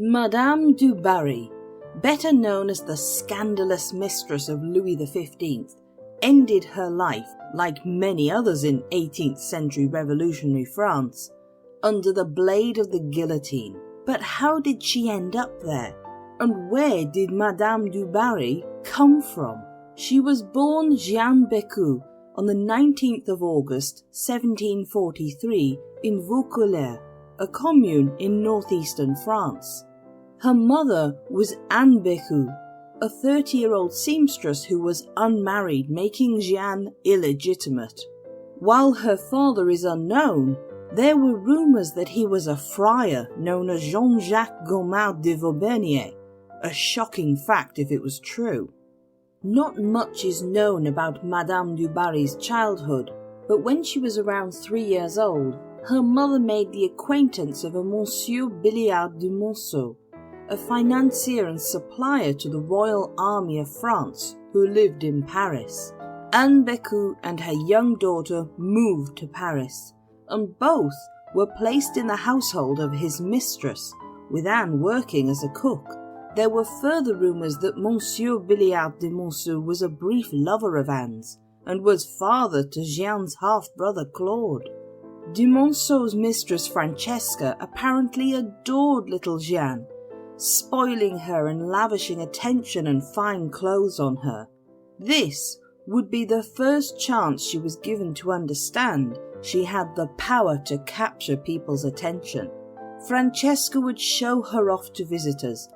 Madame du Barry, better known as the scandalous mistress of Louis XV, ended her life, like many others in 18th century revolutionary France, under the blade of the guillotine. But how did she end up there? And where did Madame du Barry come from? She was born Jeanne on the 19th of August 1743 in Vaucouleurs, a commune in northeastern France. Her mother was Anne Bécu, a 30-year-old seamstress who was unmarried, making Jeanne illegitimate. While her father is unknown, there were rumours that he was a friar known as Jean-Jacques Gaumard de Vaubernier, a shocking fact if it was true. Not much is known about Madame du Barry's childhood, but when she was around 3 years old, her mother made the acquaintance of a Monsieur Billiard de Monceau, a financier and supplier to the Royal Army of France, who lived in Paris. Anne Bécu and her young daughter moved to Paris, and both were placed in the household of his mistress, with Anne working as a cook. There were further rumours that Monsieur Billiard de Monceau was a brief lover of Anne's, and was father to Jeanne's half-brother Claude. De Monceau's mistress Francesca apparently adored little Jeanne, spoiling her and lavishing attention and fine clothes on her. This would be the first chance she was given to understand she had the power to capture people's attention. Francesca would show her off to visitors,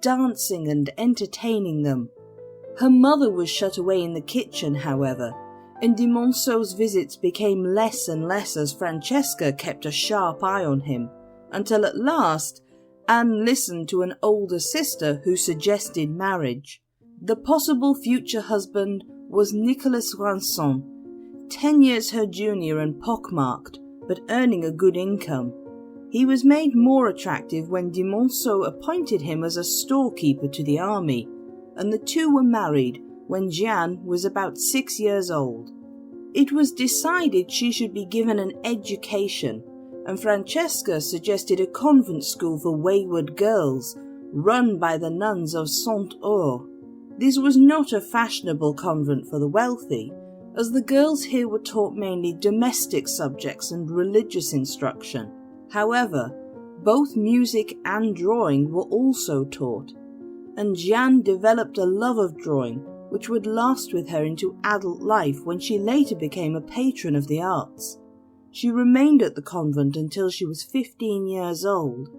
dancing and entertaining them. Her mother was shut away in the kitchen, however, and de Monceau's visits became less and less as Francesca kept a sharp eye on him, until at last Anne listened to an older sister who suggested marriage. The possible future husband was Nicolas Rinson, 10 years her junior and pockmarked, but earning a good income. He was made more attractive when de Monceau appointed him as a storekeeper to the army, and the two were married when Jeanne was about 6 years old. It was decided she should be given an education, and Francesca suggested a convent school for wayward girls, run by the nuns of Saint-Ours. This was not a fashionable convent for the wealthy, as the girls here were taught mainly domestic subjects and religious instruction. However, both music and drawing were also taught, and Jeanne developed a love of drawing, which would last with her into adult life when she later became a patron of the arts. She remained at the convent until she was 15 years old.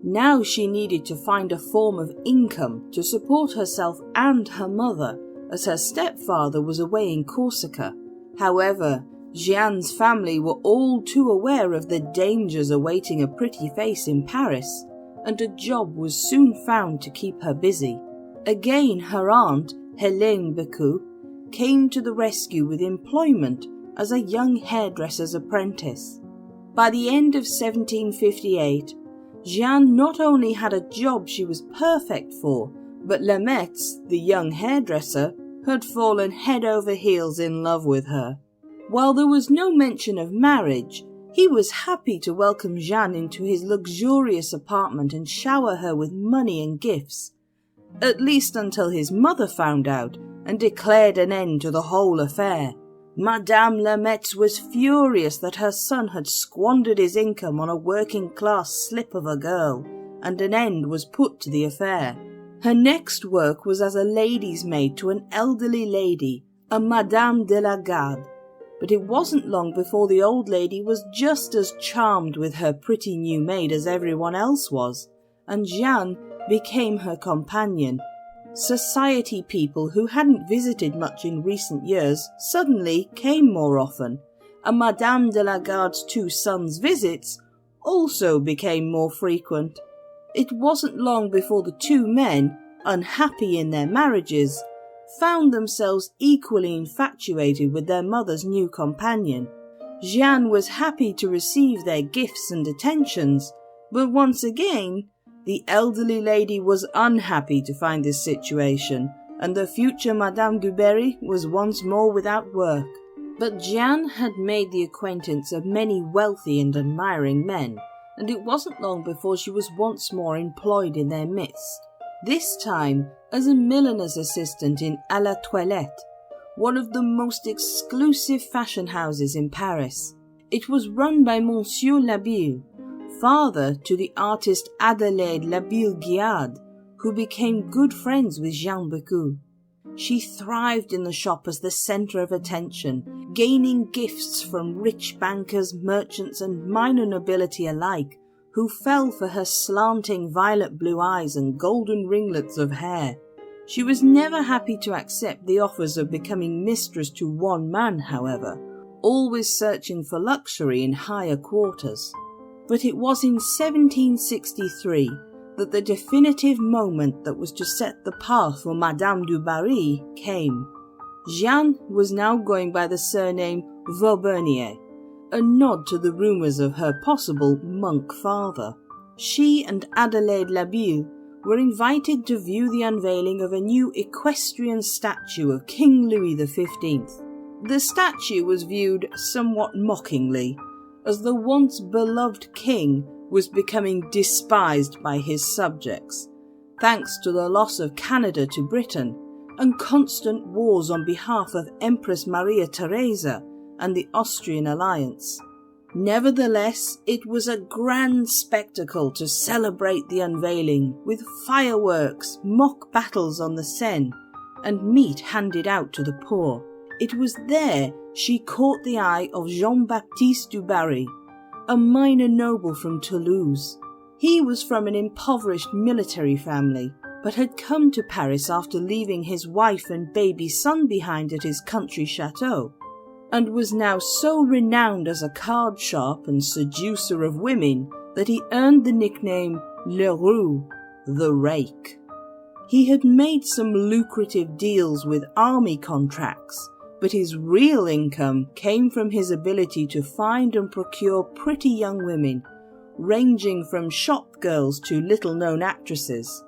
Now she needed to find a form of income to support herself and her mother, as her stepfather was away in Corsica. However, Jeanne's family were all too aware of the dangers awaiting a pretty face in Paris, and a job was soon found to keep her busy. Again her aunt, Hélène Bécu, came to the rescue with employment as a young hairdresser's apprentice. By the end of 1758, Jeanne not only had a job she was perfect for, but Lemaitre, the young hairdresser, had fallen head over heels in love with her. While there was no mention of marriage, he was happy to welcome Jeanne into his luxurious apartment and shower her with money and gifts, at least until his mother found out and declared an end to the whole affair. Madame Lemaitre was furious that her son had squandered his income on a working-class slip of a girl, and an end was put to the affair. Her next work was as a lady's maid to an elderly lady, a Madame de la Garde, but it wasn't long before the old lady was just as charmed with her pretty new maid as everyone else was, and Jeanne became her companion. Society people who hadn't visited much in recent years suddenly came more often, and Madame de la Garde's 2 sons' visits also became more frequent. It wasn't long before the 2 men, unhappy in their marriages, found themselves equally infatuated with their mother's new companion. Jeanne was happy to receive their gifts and attentions, but once again, the elderly lady was unhappy to find this situation, and the future Madame du Barry was once more without work. But Jeanne had made the acquaintance of many wealthy and admiring men, and it wasn't long before she was once more employed in their midst, this time as a milliner's assistant in À la Toilette, one of the most exclusive fashion houses in Paris. It was run by Monsieur Labille, father to the artist Adelaide Labille-Guiard, who became good friends with Jeanne Bécu. She thrived in the shop as the centre of attention, gaining gifts from rich bankers, merchants and minor nobility alike, who fell for her slanting violet blue eyes and golden ringlets of hair. She was never happy to accept the offers of becoming mistress to one man, however, always searching for luxury in higher quarters. But it was in 1763 that the definitive moment that was to set the path for Madame du Barry came. Jeanne was now going by the surname Vaubernier, a nod to the rumours of her possible monk father. She and Adelaide Labille were invited to view the unveiling of a new equestrian statue of King Louis XV. The statue was viewed somewhat mockingly, as the once beloved king was becoming despised by his subjects, thanks to the loss of Canada to Britain and constant wars on behalf of Empress Maria Theresa and the Austrian alliance. Nevertheless, it was a grand spectacle to celebrate the unveiling, with fireworks, mock battles on the Seine, and meat handed out to the poor. It was there she caught the eye of Jean-Baptiste du Barry, a minor noble from Toulouse. He was from an impoverished military family, but had come to Paris after leaving his wife and baby son behind at his country chateau, and was now so renowned as a card sharp and seducer of women that he earned the nickname Le Roux, the Rake. He had made some lucrative deals with army contracts, but his real income came from his ability to find and procure pretty young women, ranging from shop girls to little-known actresses.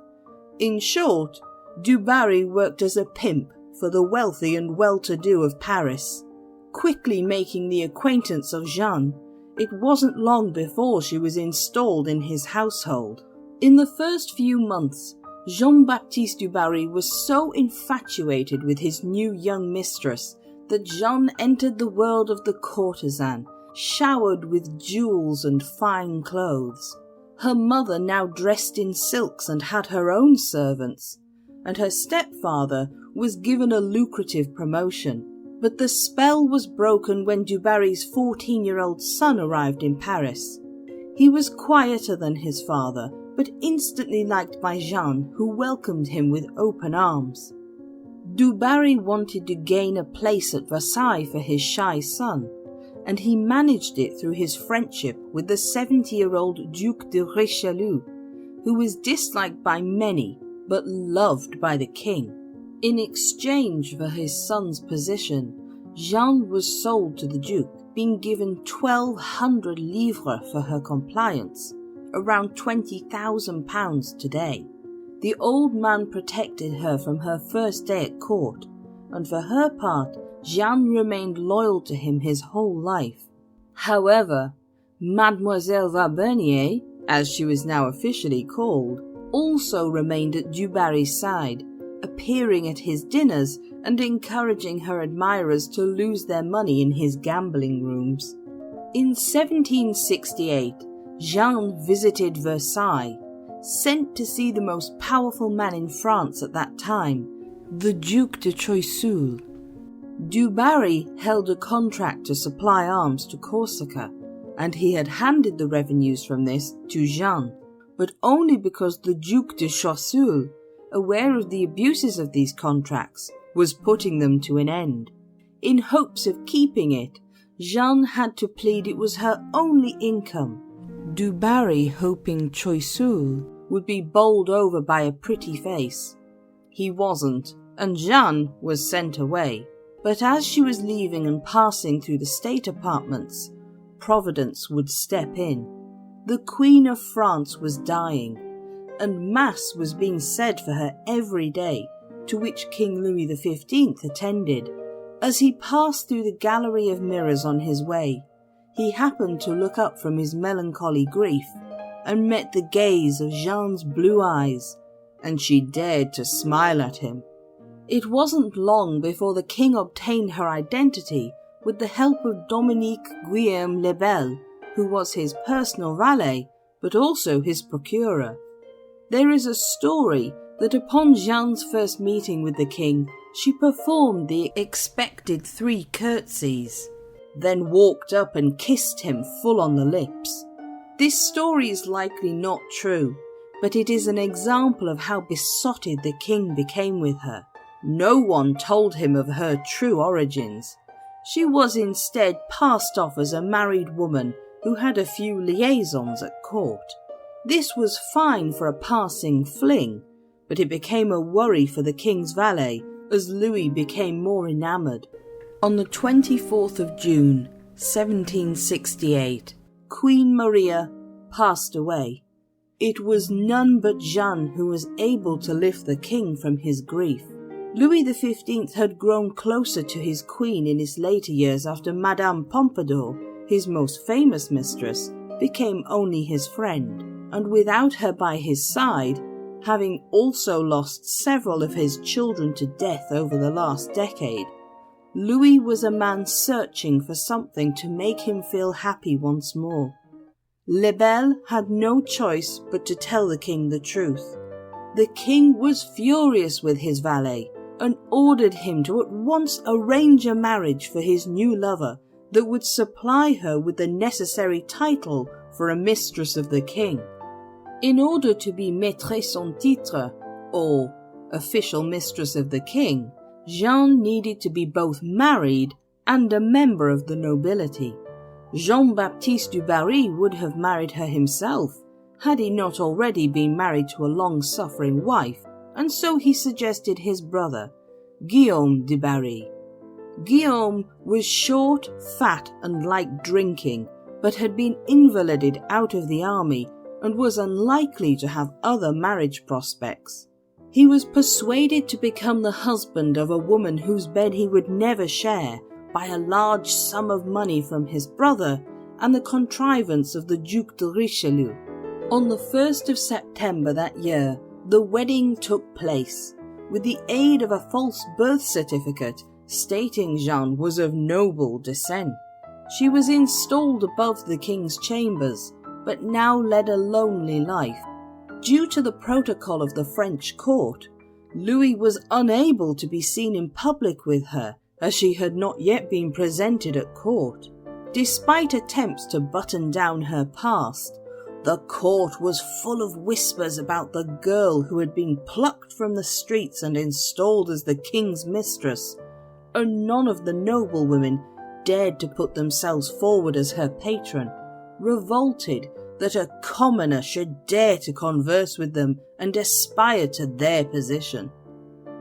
In short, Du Barry worked as a pimp for the wealthy and well-to-do of Paris. Quickly making the acquaintance of Jeanne, it wasn't long before she was installed in his household. In the first few months, Jean-Baptiste du Barry was so infatuated with his new young mistress that Jeanne entered the world of the courtesan, showered with jewels and fine clothes. Her mother now dressed in silks and had her own servants, and her stepfather was given a lucrative promotion. But the spell was broken when Du Barry's 14-year-old son arrived in Paris. He was quieter than his father, but instantly liked by Jeanne, who welcomed him with open arms. Du Barry wanted to gain a place at Versailles for his shy son, and he managed it through his friendship with the 70-year-old Duc de Richelieu, who was disliked by many but loved by the king. In exchange for his son's position, Jeanne was sold to the Duke, being given 1,200 livres for her compliance, around £20,000 today. The old man protected her from her first day at court, and for her part, Jeanne remained loyal to him his whole life. However, Mademoiselle Vaubernier, as she was now officially called, also remained at Du Barry's side, appearing at his dinners and encouraging her admirers to lose their money in his gambling rooms. In 1768, Jeanne visited Versailles, sent to see the most powerful man in France at that time, the Duc de Choiseul. Du Barry held a contract to supply arms to Corsica, and he had handed the revenues from this to Jeanne, but only because the Duc de Choiseul, aware of the abuses of these contracts, was putting them to an end. In hopes of keeping it, Jeanne had to plead it was her only income. Du Barry, hoping Choiseul would be bowled over by a pretty face. He wasn't, and Jeanne was sent away. But as she was leaving and passing through the state apartments, Providence would step in. The Queen of France was dying, and Mass was being said for her every day, to which King Louis XV attended. As he passed through the gallery of mirrors on his way, he happened to look up from his melancholy grief and met the gaze of Jeanne's blue eyes, and she dared to smile at him. It wasn't long before the king obtained her identity with the help of Dominique Guillaume Lebel, who was his personal valet, but also his procurer. There is a story that upon Jeanne's first meeting with the king, she performed the expected 3 curtsies, then walked up and kissed him full on the lips. This story is likely not true, but it is an example of how besotted the king became with her. No one told him of her true origins. She was instead passed off as a married woman who had a few liaisons at court. This was fine for a passing fling, but it became a worry for the king's valet as Louis became more enamoured. On the 24th of June, 1768, Queen Maria passed away. It was none but Jeanne who was able to lift the king from his grief. Louis XV had grown closer to his queen in his later years after Madame Pompadour, his most famous mistress, became only his friend, and without her by his side, having also lost several of his children to death over the last decade, Louis was a man searching for something to make him feel happy once more. Lebel had no choice but to tell the king the truth. The king was furious with his valet and ordered him to at once arrange a marriage for his new lover that would supply her with the necessary title for a mistress of the king. In order to be maîtresse en titre, or official mistress of the king, Jeanne needed to be both married and a member of the nobility. Jean-Baptiste du Barry would have married her himself, had he not already been married to a long-suffering wife, and so he suggested his brother, Guillaume de Barry. Guillaume was short, fat, and liked drinking, but had been invalided out of the army and was unlikely to have other marriage prospects. He was persuaded to become the husband of a woman whose bed he would never share by a large sum of money from his brother and the contrivance of the Duc de Richelieu. On the 1st of September that year, the wedding took place, with the aid of a false birth certificate stating Jeanne was of noble descent. She was installed above the king's chambers, but now led a lonely life. Due to the protocol of the French court, Louis was unable to be seen in public with her, as she had not yet been presented at court. Despite attempts to button down her past, the court was full of whispers about the girl who had been plucked from the streets and installed as the king's mistress, and none of the noblewomen dared to put themselves forward as her patron, revolted that a commoner should dare to converse with them and aspire to their position.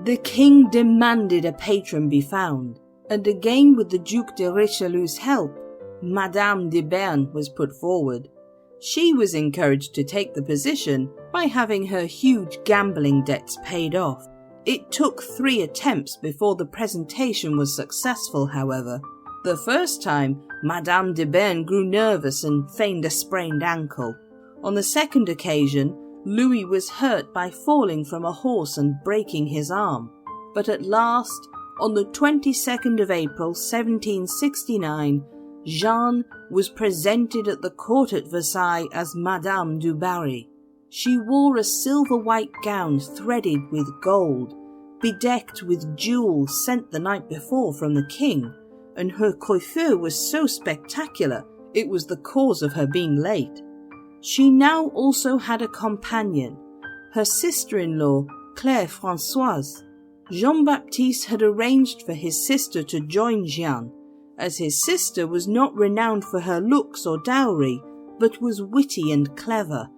The king demanded a patron be found, and again with the Duc de Richelieu's help, Madame de Berne was put forward. She was encouraged to take the position by having her huge gambling debts paid off. It took 3 attempts before the presentation was successful, however. The first time, Madame de Berne grew nervous and feigned a sprained ankle. On the second occasion, Louis was hurt by falling from a horse and breaking his arm. But at last, on the 22nd of April 1769, Jeanne was presented at the court at Versailles as Madame du Barry. She wore a silver-white gown threaded with gold, bedecked with jewels sent the night before from the king, and her coiffure was so spectacular it was the cause of her being late. She now also had a companion, her sister-in-law, Claire Françoise. Jean-Baptiste had arranged for his sister to join Jeanne, as his sister was not renowned for her looks or dowry, but was witty and clever,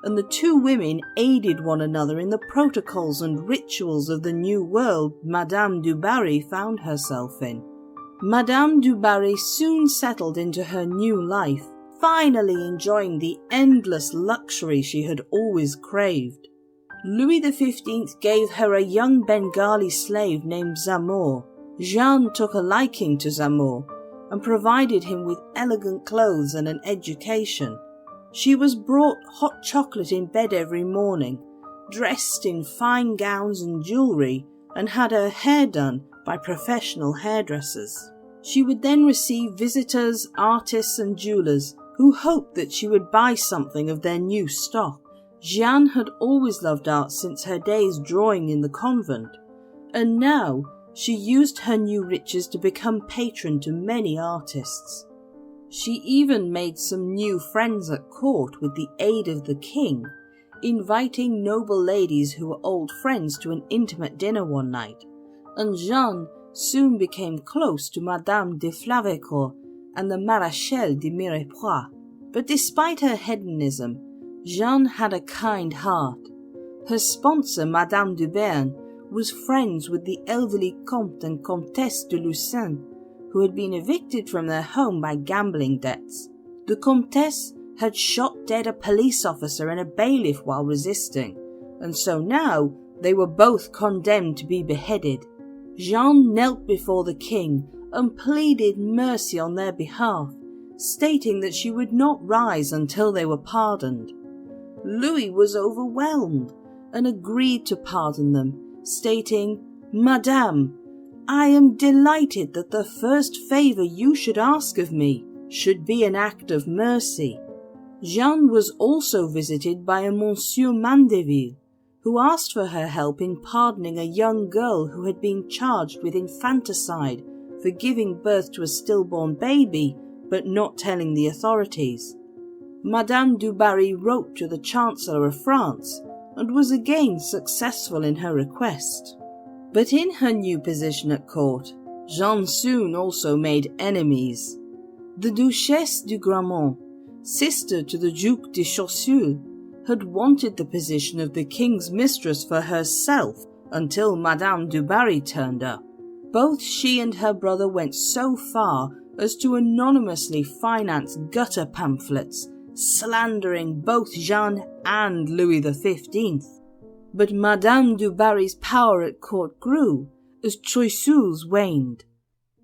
and the 2 women aided one another in the protocols and rituals of the new world Madame du Barry found herself in. Madame du Barry soon settled into her new life, finally enjoying the endless luxury she had always craved. Louis XV gave her a young Bengali slave named Zamore. Jeanne took a liking to Zamore and provided him with elegant clothes and an education. She was brought hot chocolate in bed every morning, dressed in fine gowns and jewellery, and had her hair done by professional hairdressers. She would then receive visitors, artists and jewellers who hoped that she would buy something of their new stock. Jeanne had always loved art since her days drawing in the convent, and now she used her new riches to become patron to many artists. She even made some new friends at court with the aid of the king, inviting noble ladies who were old friends to an intimate dinner one night, and Jeanne soon became close to Madame de Flavécourt and the Maréchal de Mirepoix. But despite her hedonism, Jeanne had a kind heart. Her sponsor, Madame de Berne, was friends with the elderly Comte and Comtesse de Lucin, who had been evicted from their home by gambling debts. The Comtesse had shot dead a police officer and a bailiff while resisting, and so now they were both condemned to be beheaded. Jeanne knelt before the king and pleaded mercy on their behalf, stating that she would not rise until they were pardoned. Louis was overwhelmed and agreed to pardon them, stating, "Madame, I am delighted that the first favour you should ask of me should be an act of mercy." Jeanne was also visited by a Monsieur Mandeville, who asked for her help in pardoning a young girl who had been charged with infanticide for giving birth to a stillborn baby but not telling the authorities. Madame du Barry wrote to the Chancellor of France and was again successful in her request. But in her new position at court, Jeanne soon also made enemies. The Duchesse du Gramont, sister to the Duc de Choiseul, had wanted the position of the king's mistress for herself until Madame du Barry turned up. Both she and her brother went so far as to anonymously finance gutter pamphlets slandering both Jeanne and Louis XV. But Madame du Barry's power at court grew as Choiseul's waned.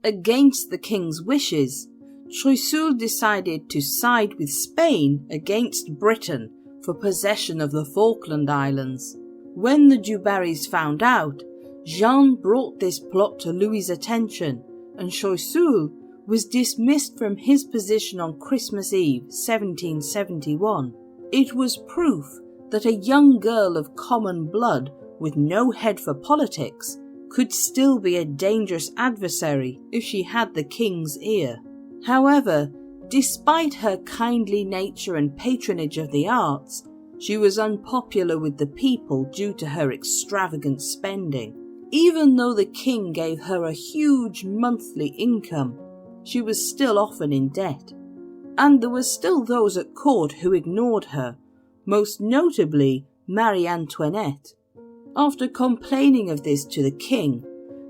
Against the king's wishes, Choiseul decided to side with Spain against Britain for possession of the Falkland Islands. When the du Barrys found out, Jeanne brought this plot to Louis's attention, and Choiseul was dismissed from his position on Christmas Eve 1771. It was proof that a young girl of common blood with no head for politics could still be a dangerous adversary if she had the king's ear. However, despite her kindly nature and patronage of the arts, she was unpopular with the people due to her extravagant spending. Even though the king gave her a huge monthly income, she was still often in debt. And there were still those at court who ignored her, most notably Marie Antoinette. After complaining of this to the king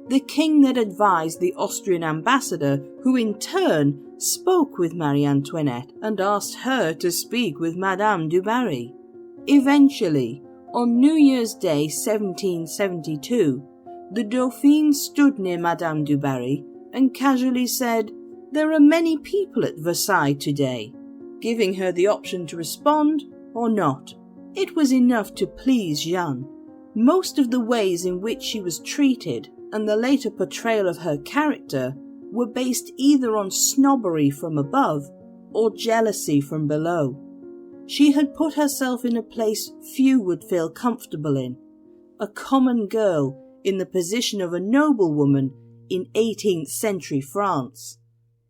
then advised the Austrian ambassador, who in turn spoke with Marie Antoinette and asked her to speak with Madame du Barry. Eventually, on New Year's Day 1772, the Dauphine stood near Madame du Barry and casually said, "There are many people at Versailles today," giving her the option to respond or not. It was enough to please Jeanne. Most of the ways in which she was treated and the later portrayal of her character were based either on snobbery from above or jealousy from below. She had put herself in a place few would feel comfortable in, a common girl in the position of a noblewoman in 18th century France.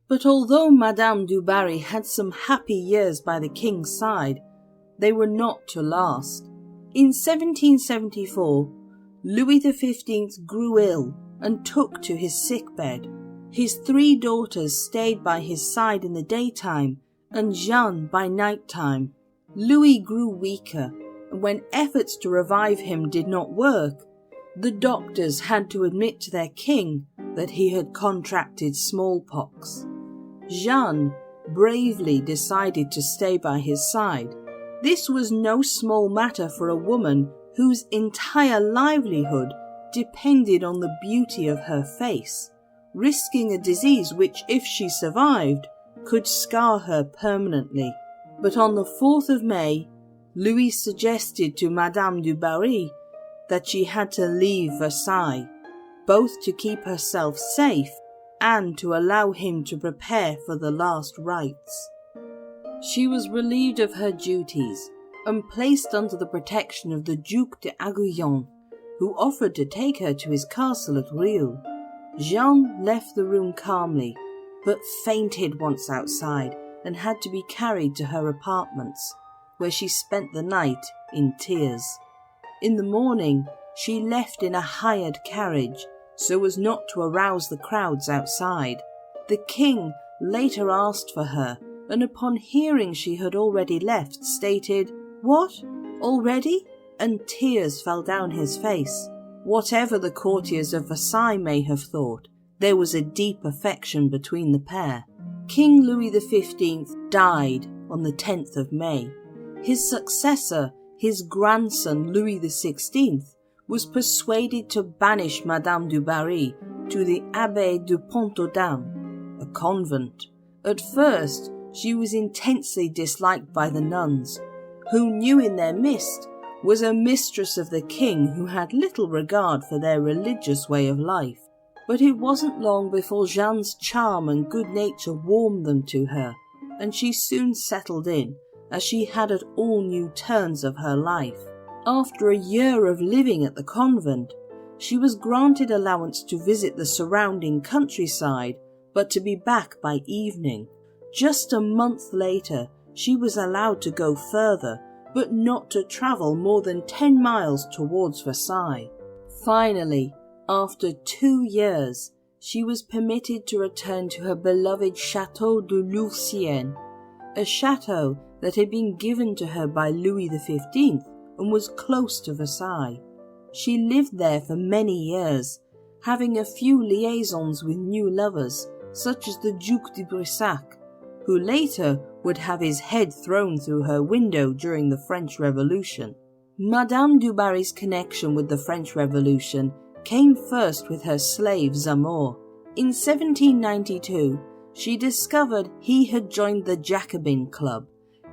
But although Madame du Barry had some happy years by the king's side, they were not to last. In 1774, Louis XV grew ill and took to his sickbed. His 3 daughters stayed by his side in the daytime and Jeanne by nighttime. Louis grew weaker, and when efforts to revive him did not work, the doctors had to admit to their king that he had contracted smallpox. Jeanne bravely decided to stay by his side. This was no small matter for a woman whose entire livelihood depended on the beauty of her face, risking a disease which, if she survived, could scar her permanently. But on the 4th of May, Louis suggested to Madame du Barry that she had to leave Versailles, both to keep herself safe and to allow him to prepare for the last rites. She was relieved of her duties and placed under the protection of the Duc d'Aiguillon, who offered to take her to his castle at Rieux. Jeanne left the room calmly, but fainted once outside and had to be carried to her apartments, where she spent the night in tears. In the morning, she left in a hired carriage so as not to arouse the crowds outside. The king later asked for her, and upon hearing she had already left, stated, "What? Already?" and tears fell down his face. Whatever the courtiers of Versailles may have thought, there was a deep affection between the pair. King Louis XV died on the 10th of May. His successor, his grandson Louis XVI, was persuaded to banish Madame du Barry to the Abbaye du Pont-aux-Dames, a convent. At first, she was intensely disliked by the nuns, who knew in their midst was a mistress of the king who had little regard for their religious way of life. But it wasn't long before Jeanne's charm and good nature warmed them to her, and she soon settled in, as she had at all new turns of her life. After a year of living at the convent, she was granted allowance to visit the surrounding countryside, but to be back by evening. Just a month later, she was allowed to go further, but not to travel more than 10 miles towards Versailles. Finally, after 2 years, she was permitted to return to her beloved Château de Lourcienne, a chateau that had been given to her by Louis XV and was close to Versailles. She lived there for many years, having a few liaisons with new lovers, such as the Duc de Brissac, who later would have his head thrown through her window during the French Revolution. Madame du Barry's connection with the French Revolution came first with her slave Zamore. In 1792, she discovered he had joined the Jacobin Club,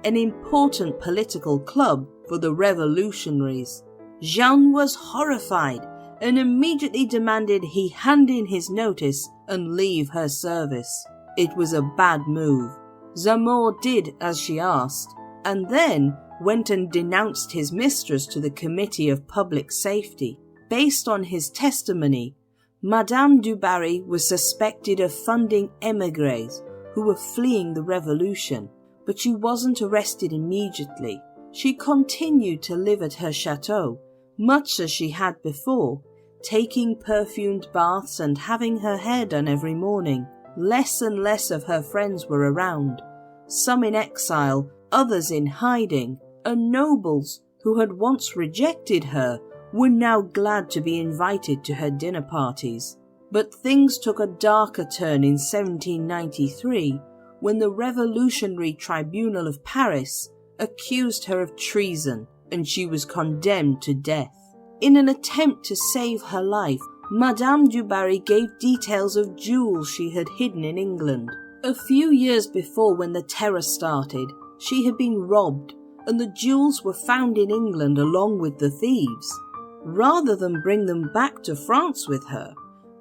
an important political club for the revolutionaries. Jeanne was horrified and immediately demanded he hand in his notice and leave her service. It was a bad move. Zamore did as she asked, and then went and denounced his mistress to the Committee of Public Safety. Based on his testimony, Madame du Barry was suspected of funding émigrés who were fleeing the revolution, but she wasn't arrested immediately. She continued to live at her chateau, much as she had before, taking perfumed baths and having her hair done every morning. Less and less of her friends were around, some in exile, others in hiding, and nobles who had once rejected her were now glad to be invited to her dinner parties. But things took a darker turn in 1793 when the Revolutionary Tribunal of Paris accused her of treason and she was condemned to death. In an attempt to save her life, Madame du Barry gave details of jewels she had hidden in England. A few years before, when the terror started, she had been robbed and the jewels were found in England along with the thieves. Rather than bring them back to France with her,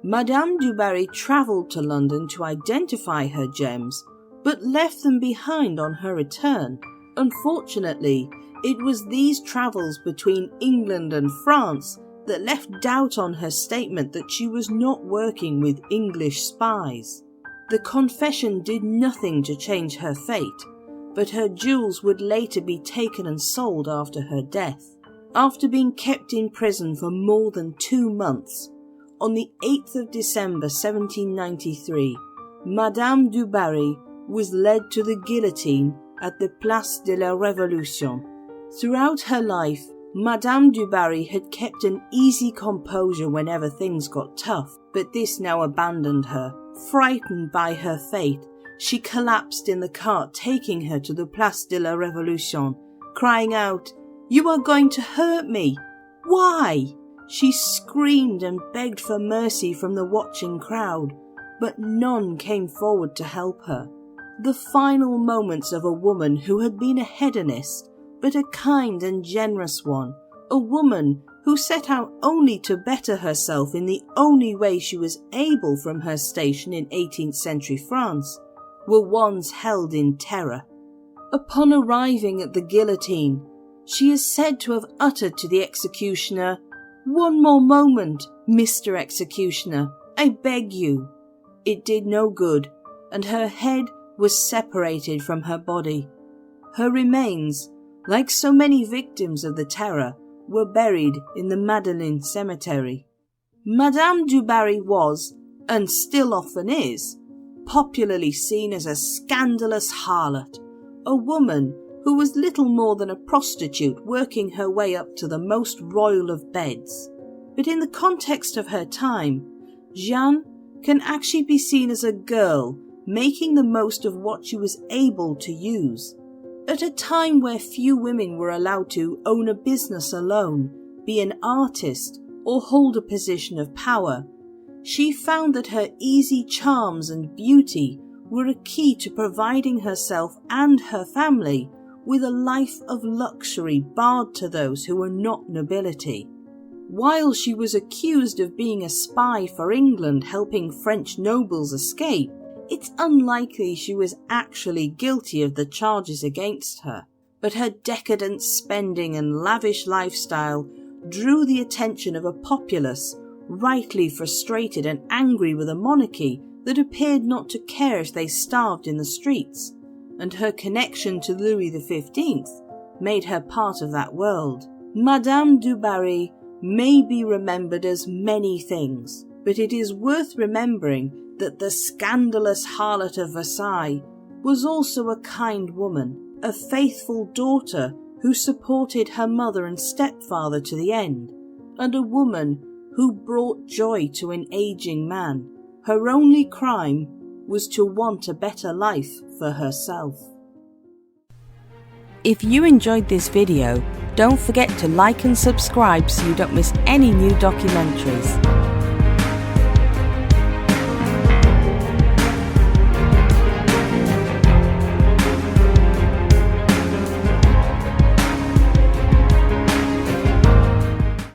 Madame du Barry travelled to London to identify her gems, but left them behind on her return. Unfortunately, it was these travels between England and France that left doubt on her statement that she was not working with English spies. The confession did nothing to change her fate, but her jewels would later be taken and sold after her death. After being kept in prison for more than 2 months, on the 8th of December 1793, Madame du Barry was led to the guillotine at the Place de la Révolution. Throughout her life, Madame du Barry had kept an easy composure whenever things got tough, but this now abandoned her. Frightened by her fate, she collapsed in the cart taking her to the Place de la Révolution, crying out, "You are going to hurt me! Why?" She screamed and begged for mercy from the watching crowd, but none came forward to help her. the final moments of a woman who had been a hedonist, but a kind and generous one, a woman who set out only to better herself in the only way she was able from her station in 18th century France, were ones held in terror. Upon arriving at the guillotine, she is said to have uttered to the executioner, "One more moment, Mr. Executioner, I beg you." It did no good, and her head was separated from her body. Her remains, like so many victims of the terror, were buried in the Madeleine Cemetery. Madame du Barry was, and still often is, popularly seen as a scandalous harlot, a woman who was little more than a prostitute working her way up to the most royal of beds. But in the context of her time, Jeanne can actually be seen as a girl making the most of what she was able to use. At a time where few women were allowed to own a business alone, be an artist, or hold a position of power, she found that her easy charms and beauty were a key to providing herself and her family with a life of luxury barred to those who were not nobility. While she was accused of being a spy for England helping French nobles escape, it's unlikely she was actually guilty of the charges against her, but her decadent spending and lavish lifestyle drew the attention of a populace rightly frustrated and angry with a monarchy that appeared not to care if they starved in the streets, and her connection to Louis XV made her part of that world. Madame du Barry may be remembered as many things, but it is worth remembering that the scandalous harlot of Versailles was also a kind woman, a faithful daughter who supported her mother and stepfather to the end, and a woman who brought joy to an aging man. Her only crime was to want a better life for herself. If you enjoyed this video, don't forget to like and subscribe so you don't miss any new documentaries.